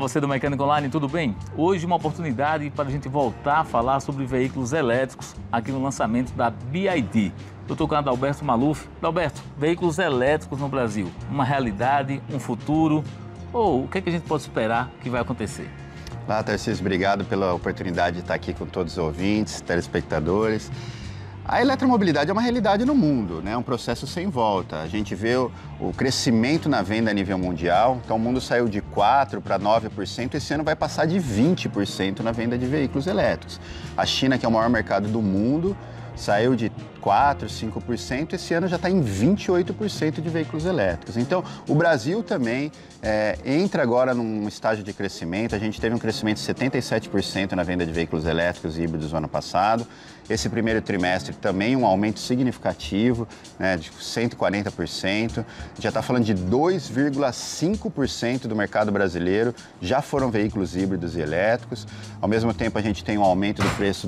você do Mecânico Online, tudo bem? Hoje uma oportunidade para a gente voltar a falar sobre veículos elétricos aqui no lançamento da BYD. Eu estou com o Adalberto Maluf. Adalberto, veículos elétricos no Brasil, uma realidade, um futuro, ou o que é que a gente pode esperar que vai acontecer? Olá, Tarcísio, obrigado pela oportunidade de estar aqui com todos os ouvintes, telespectadores. A eletromobilidade é uma realidade no mundo, né? É um processo sem volta. A gente vê o crescimento na venda a nível mundial, então o mundo saiu de 4% para 9%, esse ano vai passar de 20% na venda de veículos elétricos. A China, que é o maior mercado do mundo, saiu de 4%, 5%, esse ano já está em 28% de veículos elétricos. Então, o Brasil também entra agora num estágio de crescimento. A gente teve um crescimento de 77% na venda de veículos elétricos e híbridos no ano passado. Esse primeiro trimestre também um aumento significativo, né, de 140%. Já está falando de 2,5% do mercado brasileiro já foram veículos híbridos e elétricos. Ao mesmo tempo, a gente tem um aumento do preço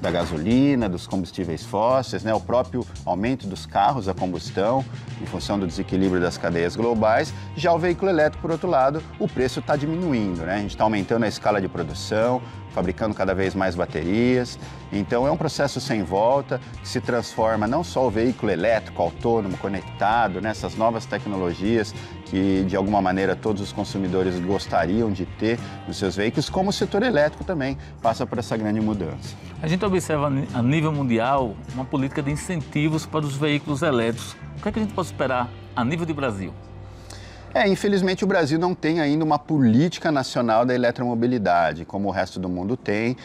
da gasolina, dos combustíveis fósseis, né, o próprio aumento dos carros a combustão, em função do desequilíbrio das cadeias globais. Já o veículo elétrico, por outro lado, o preço está diminuindo, né? A gente está aumentando a escala de produção, fabricando cada vez mais baterias. Então é um processo sem volta, que se transforma não só o veículo elétrico, autônomo, conectado, nessas novas tecnologias que de alguma maneira todos os consumidores gostariam de ter nos seus veículos, como o setor elétrico também passa por essa grande mudança. A gente observa a nível mundial uma política de incentivos para os veículos elétricos. O que é que a gente pode esperar a nível de Brasil? Infelizmente o Brasil não tem ainda uma política nacional da eletromobilidade, como o resto do mundo tem.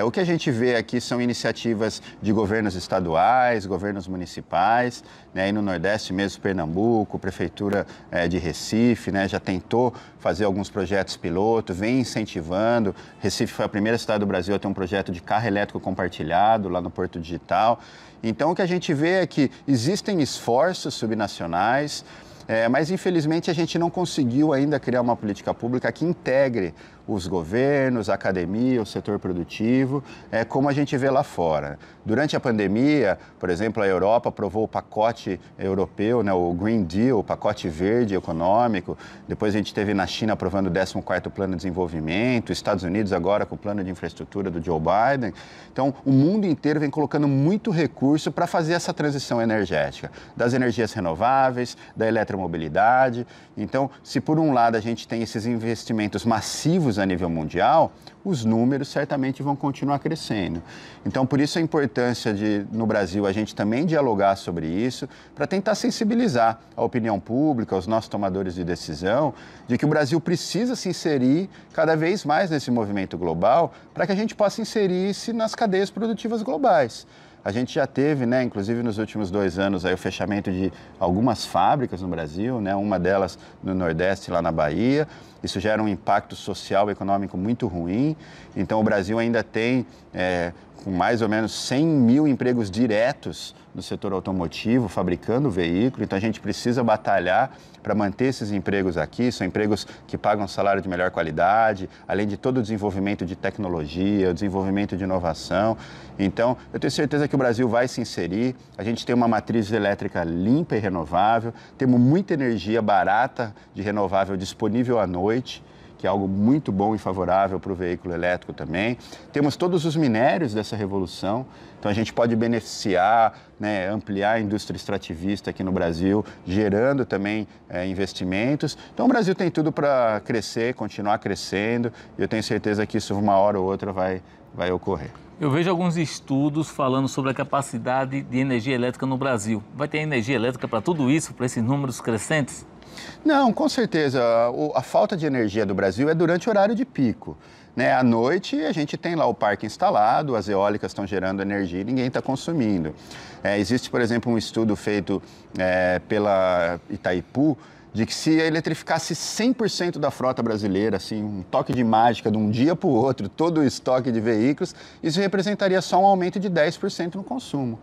O que a gente vê aqui são iniciativas de governos estaduais, governos municipais, né? Aí no Nordeste mesmo, Pernambuco, Prefeitura de Recife, né? Já tentou fazer alguns projetos piloto, vem incentivando. Recife foi a primeira cidade do Brasil a ter um projeto de carro elétrico compartilhado lá no Porto Digital. Então o que a gente vê é que existem esforços subnacionais, mas, infelizmente, a gente não conseguiu ainda criar uma política pública que integre os governos, a academia, o setor produtivo, como a gente vê lá fora. Durante a pandemia, por exemplo, a Europa aprovou o pacote europeu, né, o Green Deal, o pacote verde econômico. Depois a gente teve na China aprovando o 14º Plano de Desenvolvimento, Estados Unidos agora com o Plano de Infraestrutura do Joe Biden. Então, o mundo inteiro vem colocando muito recurso para fazer essa transição energética, das energias renováveis, da eletromobilidade. Então, se por um lado a gente tem esses investimentos massivos a nível mundial, os números certamente vão continuar crescendo. Então, por isso a importância de, no Brasil, a gente também dialogar sobre isso, para tentar sensibilizar a opinião pública, os nossos tomadores de decisão, de que o Brasil precisa se inserir cada vez mais nesse movimento global, para que a gente possa inserir-se nas cadeias produtivas globais. A gente já teve, né, inclusive nos últimos 2 anos, aí, o fechamento de algumas fábricas no Brasil, né, uma delas no Nordeste, lá na Bahia. Isso gera um impacto social e econômico muito ruim. Então, o Brasil ainda tem, com mais ou menos 100 mil empregos diretos no setor automotivo, fabricando o veículo. Então, a gente precisa batalhar para manter esses empregos aqui. São empregos que pagam salário de melhor qualidade, além de todo o desenvolvimento de tecnologia, o desenvolvimento de inovação. Então, eu tenho certeza que o Brasil vai se inserir. A gente tem uma matriz elétrica limpa e renovável, temos muita energia barata de renovável disponível à noite, que é algo muito bom e favorável para o veículo elétrico também. Temos todos os minérios dessa revolução, então a gente pode beneficiar, né, ampliar a indústria extrativista aqui no Brasil, gerando também investimentos. Então o Brasil tem tudo para crescer, continuar crescendo, e eu tenho certeza que isso uma hora ou outra vai ocorrer. Eu vejo alguns estudos falando sobre a capacidade de energia elétrica no Brasil. Vai ter energia elétrica para tudo isso, para esses números crescentes? Não, com certeza. A falta de energia do Brasil é durante o horário de pico, né? À noite a gente tem lá o parque instalado, as eólicas estão gerando energia e ninguém está consumindo. Existe, por exemplo, um estudo feito pela Itaipu, de que se eletrificasse 100% da frota brasileira, assim, um toque de mágica de um dia para o outro, todo o estoque de veículos, isso representaria só um aumento de 10% no consumo.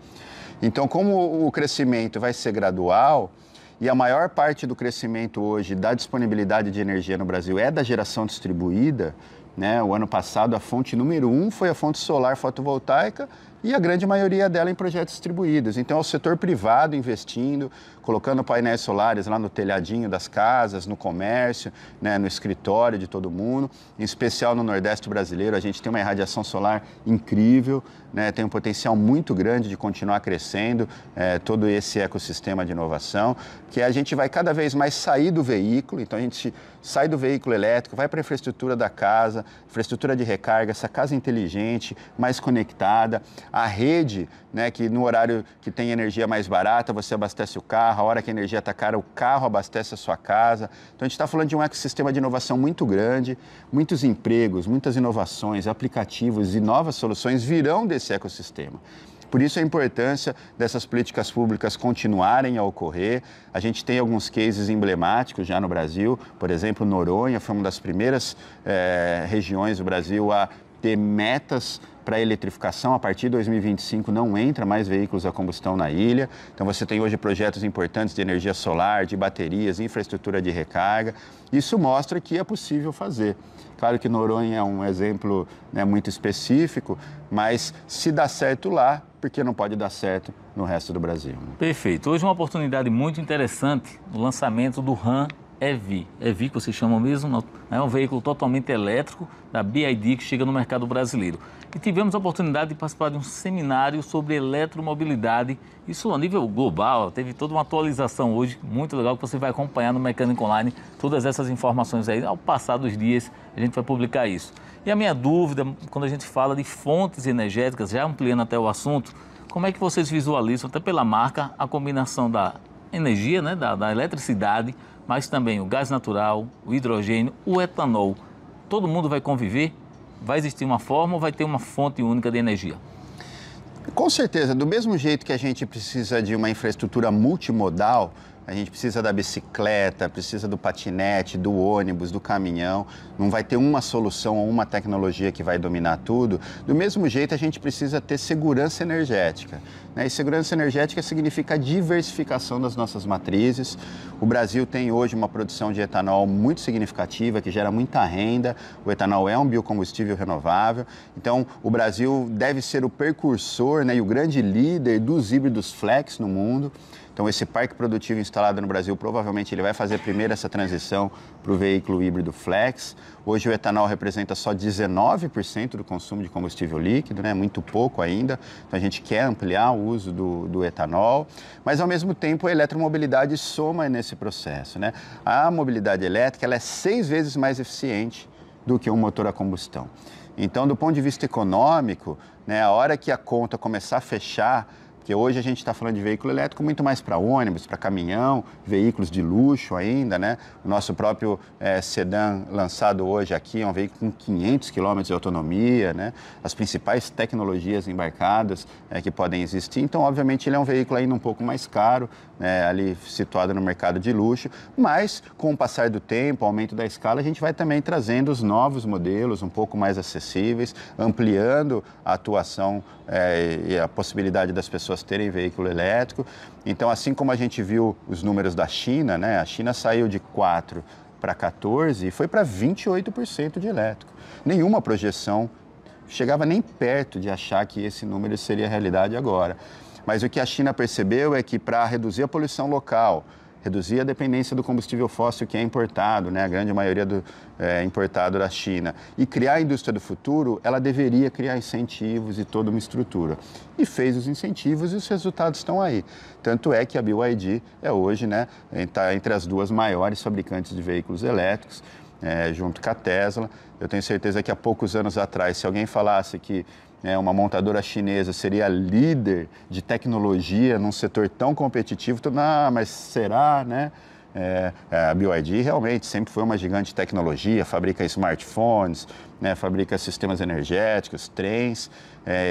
Então, como o crescimento vai ser gradual, e a maior parte do crescimento hoje da disponibilidade de energia no Brasil é da geração distribuída, né? O ano passado, a fonte número 1 foi a fonte solar fotovoltaica e a grande maioria dela em projetos distribuídos. Então, é o setor privado investindo, colocando painéis solares lá no telhadinho das casas, no comércio, né, no escritório de todo mundo. Em especial no Nordeste brasileiro, a gente tem uma irradiação solar incrível, né, tem um potencial muito grande de continuar crescendo todo esse ecossistema de inovação, que a gente vai cada vez mais sair do veículo, então a gente sai do veículo elétrico, vai para a infraestrutura da casa, infraestrutura de recarga, essa casa inteligente, mais conectada, a rede, né, que no horário que tem energia mais barata, você abastece o carro, a hora que a energia está cara, o carro abastece a sua casa. Então, a gente está falando de um ecossistema de inovação muito grande, muitos empregos, muitas inovações, aplicativos e novas soluções virão desse ecossistema. Por isso a importância dessas políticas públicas continuarem a ocorrer. A gente tem alguns cases emblemáticos já no Brasil, por exemplo, Noronha foi uma das primeiras regiões do Brasil a ter metas para a eletrificação. A partir de 2025 não entra mais veículos a combustão na ilha. Então você tem hoje projetos importantes de energia solar, de baterias, infraestrutura de recarga. Isso mostra que é possível fazer. Claro que Noronha é um exemplo, né, muito específico, mas se dá certo lá, por que não pode dar certo no resto do Brasil? Né? Perfeito. Hoje uma oportunidade muito interessante, o lançamento do Ram EV. EV que vocês chamam mesmo, é um veículo totalmente elétrico da BYD que chega no mercado brasileiro. E tivemos a oportunidade de participar de um seminário sobre eletromobilidade, isso a nível global, teve toda uma atualização hoje, muito legal, que você vai acompanhar no Mecânica Online, todas essas informações aí, ao passar dos dias a gente vai publicar isso. E a minha dúvida, quando a gente fala de fontes energéticas, já ampliando até o assunto, como é que vocês visualizam, até pela marca, a combinação da energia, né, da eletricidade, mas também o gás natural, o hidrogênio, o etanol. Todo mundo vai conviver? Vai existir uma forma ou vai ter uma fonte única de energia? Com certeza, do mesmo jeito que a gente precisa de uma infraestrutura multimodal, a gente precisa da bicicleta, precisa do patinete, do ônibus, do caminhão. Não vai ter uma solução ou uma tecnologia que vai dominar tudo. Do mesmo jeito, a gente precisa ter segurança energética, né? E segurança energética significa a diversificação das nossas matrizes. O Brasil tem hoje uma produção de etanol muito significativa, que gera muita renda. O etanol é um biocombustível renovável. Então, o Brasil deve ser o precursor, né, e o grande líder dos híbridos flex no mundo. Então, esse parque produtivo instalado no Brasil, provavelmente ele vai fazer primeiro essa transição para o veículo híbrido flex. Hoje o etanol representa só 19% do consumo de combustível líquido, né? Muito pouco ainda. Então, a gente quer ampliar o uso do etanol, mas ao mesmo tempo a eletromobilidade soma nesse processo, né? A mobilidade elétrica ela é 6 vezes mais eficiente do que um motor a combustão. Então, do ponto de vista econômico, né, a hora que a conta começar a fechar, porque hoje a gente está falando de veículo elétrico muito mais para ônibus, para caminhão, veículos de luxo ainda, né? O nosso próprio sedã lançado hoje aqui é um veículo com 500 km de autonomia, né? As principais tecnologias embarcadas que podem existir. Então, obviamente, ele é um veículo ainda um pouco mais caro, né? Ali situado no mercado de luxo, mas com o passar do tempo, o aumento da escala, a gente vai também trazendo os novos modelos um pouco mais acessíveis, ampliando a atuação e a possibilidade das pessoas terem veículo elétrico. Então, assim como a gente viu os números da China, né? A China saiu de 4 para 14 e foi para 28% de elétrico. Nenhuma projeção chegava nem perto de achar que esse número seria realidade agora. Mas o que a China percebeu é que para reduzir a poluição local, reduzir a dependência do combustível fóssil que é importado, né? A grande maioria é importado da China, e criar a indústria do futuro, ela deveria criar incentivos e toda uma estrutura. E fez os incentivos e os resultados estão aí. Tanto é que a BYD é hoje, né, está entre as duas maiores fabricantes de veículos elétricos, junto com a Tesla. Eu tenho certeza que há poucos anos atrás, se alguém falasse que uma montadora chinesa seria líder de tecnologia num setor tão competitivo, mas será, né? A BYD realmente sempre foi uma gigante de tecnologia, fabrica smartphones, né, fabrica sistemas energéticos, trens,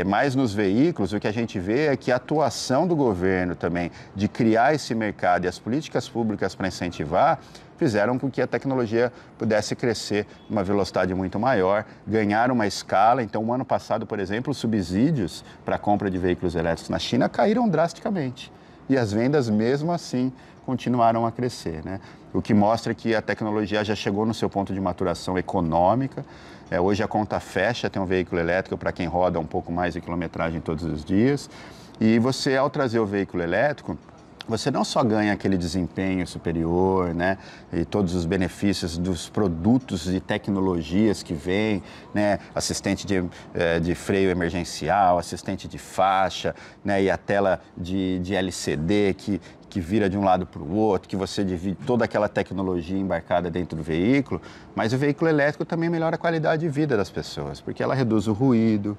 mas nos veículos o que a gente vê é que a atuação do governo também de criar esse mercado e as políticas públicas para incentivar fizeram com que a tecnologia pudesse crescer numa velocidade muito maior, ganhar uma escala. Então, o ano passado, por exemplo, os subsídios para a compra de veículos elétricos na China caíram drasticamente. e as vendas mesmo assim continuaram a crescer, né? O que mostra que a tecnologia já chegou no seu ponto de maturação econômica. Hoje a conta fecha, tem um veículo elétrico para quem roda um pouco mais de quilometragem todos os dias. E você, ao trazer o veículo elétrico, você não só ganha aquele desempenho superior, né, e todos os benefícios dos produtos e tecnologias que vêm, né, assistente de freio emergencial, assistente de faixa, né, e a tela de LCD que vira de um lado para o outro, que você divide toda aquela tecnologia embarcada dentro do veículo, mas o veículo elétrico também melhora a qualidade de vida das pessoas, porque ela reduz o ruído,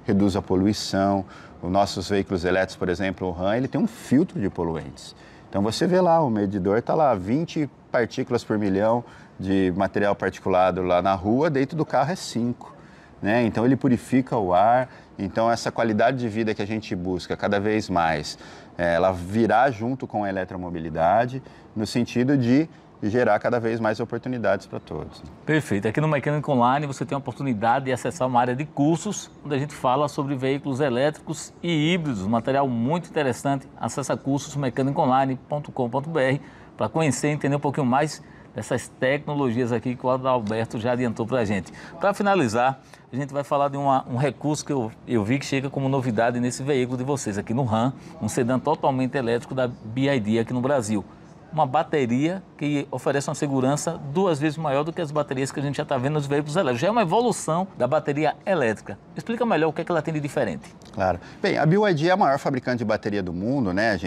reduz a poluição. Os nossos veículos elétricos, por exemplo, o RAM, ele tem um filtro de poluentes. Então você vê lá, o medidor está lá, 20 partículas por milhão de material particulado lá na rua, dentro do carro é 5. Né? Então ele purifica o ar. Então essa qualidade de vida que a gente busca cada vez mais, ela virá junto com a eletromobilidade, no sentido de gerar cada vez mais oportunidades para todos. Perfeito. Aqui no Mecânico Online você tem a oportunidade de acessar uma área de cursos, onde a gente fala sobre veículos elétricos e híbridos, um material muito interessante. Acesse cursosmecanicoonline.com.br para conhecer e entender um pouquinho mais dessas tecnologias aqui que o Adalberto já adiantou para a gente. Para finalizar, a gente vai falar de um recurso que eu vi que chega como novidade nesse veículo de vocês aqui no RAM, um sedã totalmente elétrico da BYD aqui no Brasil. Uma bateria que oferece uma segurança 2 vezes maior do que as baterias que a gente já está vendo nos veículos elétricos. Já é uma evolução da bateria elétrica. Explica melhor o que é que ela tem de diferente. Claro. Bem, a BYD é a maior fabricante de bateria do mundo, né?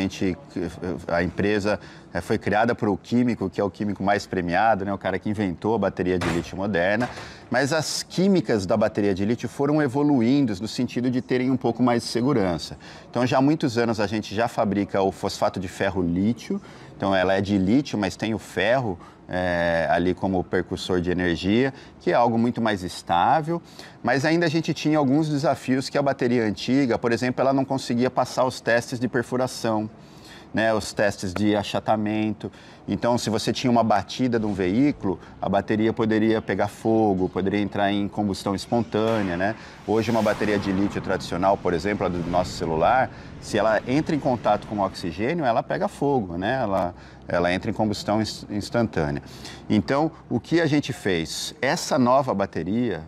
A empresa foi criada por o químico, que é o químico mais premiado, né? O cara que inventou a bateria de lítio moderna. Mas as químicas da bateria de lítio foram evoluindo no sentido de terem um pouco mais de segurança. Então, já há muitos anos a gente já fabrica o fosfato de ferro lítio. Então, ela é de lítio, mas tem o ferro ali como percussor de energia, que é algo muito mais estável. Mas ainda a gente tinha alguns desafios que a bateria antiga, por exemplo, ela não conseguia passar os testes de perfuração, né, os testes de achatamento. Então, se você tinha uma batida de um veículo, a bateria poderia pegar fogo, poderia entrar em combustão espontânea, né? Hoje, uma bateria de lítio tradicional, por exemplo, a do nosso celular, se ela entra em contato com o oxigênio, ela pega fogo, né? Ela entra em combustão instantânea. Então, o que a gente fez? Essa nova bateria,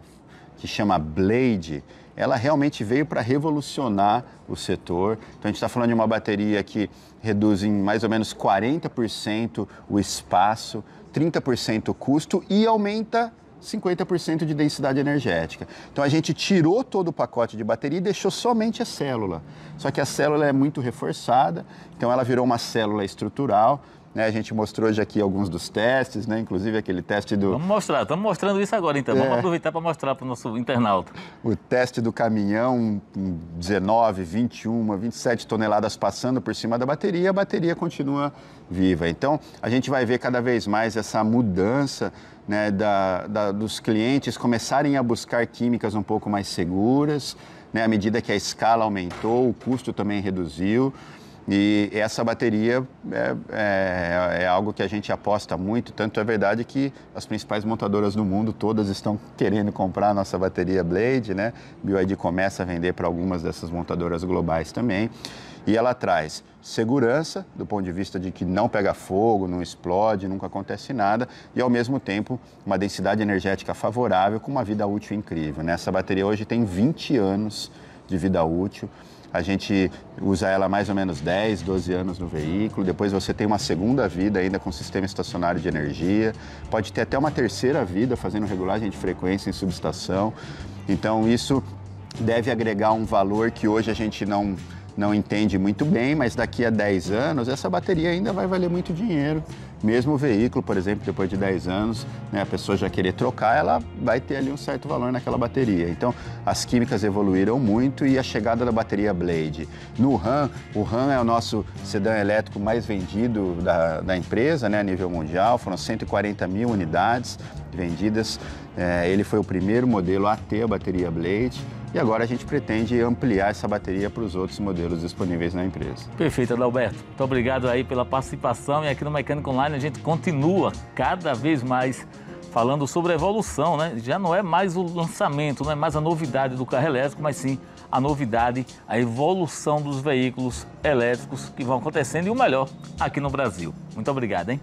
que chama Blade, ela realmente veio para revolucionar o setor. Então, a gente está falando de uma bateria que reduz em mais ou menos 40% o espaço, 30% o custo e aumenta 50% de densidade energética. Então, a gente tirou todo o pacote de bateria e deixou somente a célula. Só que a célula é muito reforçada, então ela virou uma célula estrutural. A gente mostrou hoje aqui alguns dos testes, né? Inclusive aquele teste do... Vamos mostrar, estamos mostrando isso agora então. Vamos aproveitar para mostrar para o nosso internauta. O teste do caminhão, 19, 21, 27 toneladas passando por cima da bateria, e a bateria continua viva. Então, a gente vai ver cada vez mais essa mudança, né, dos clientes começarem a buscar químicas um pouco mais seguras, né? À medida que a escala aumentou, o custo também reduziu. E essa bateria é algo que a gente aposta muito, tanto é verdade que as principais montadoras do mundo todas estão querendo comprar a nossa bateria Blade, né? BYD começa a vender para algumas dessas montadoras globais também. E ela traz segurança, do ponto de vista de que não pega fogo, não explode, nunca acontece nada, e ao mesmo tempo uma densidade energética favorável com uma vida útil incrível, né? Essa bateria hoje tem 20 anos de vida útil. A gente usa ela mais ou menos 10, 12 anos no veículo, depois você tem uma segunda vida ainda com sistema estacionário de energia, pode ter até uma terceira vida fazendo regulagem de frequência em subestação. Então isso deve agregar um valor que hoje a gente não entende muito bem, mas daqui a 10 anos essa bateria ainda vai valer muito dinheiro. Mesmo o veículo, por exemplo, depois de 10 anos, né, a pessoa já querer trocar, ela vai ter ali um certo valor naquela bateria. Então, as químicas evoluíram muito e a chegada da bateria Blade. No RAM, o RAM é o nosso sedã elétrico mais vendido da empresa, né, a nível mundial. Foram 140 mil unidades vendidas. Ele foi o primeiro modelo a ter a bateria Blade. E agora a gente pretende ampliar essa bateria para os outros modelos disponíveis na empresa. Perfeito, Adalberto. Muito obrigado aí pela participação. E aqui no Mecânico Online a gente continua cada vez mais falando sobre a evolução, né? Já não é mais o lançamento, não é mais a novidade do carro elétrico, mas sim a novidade, a evolução dos veículos elétricos que vão acontecendo e o melhor aqui no Brasil. Muito obrigado, hein?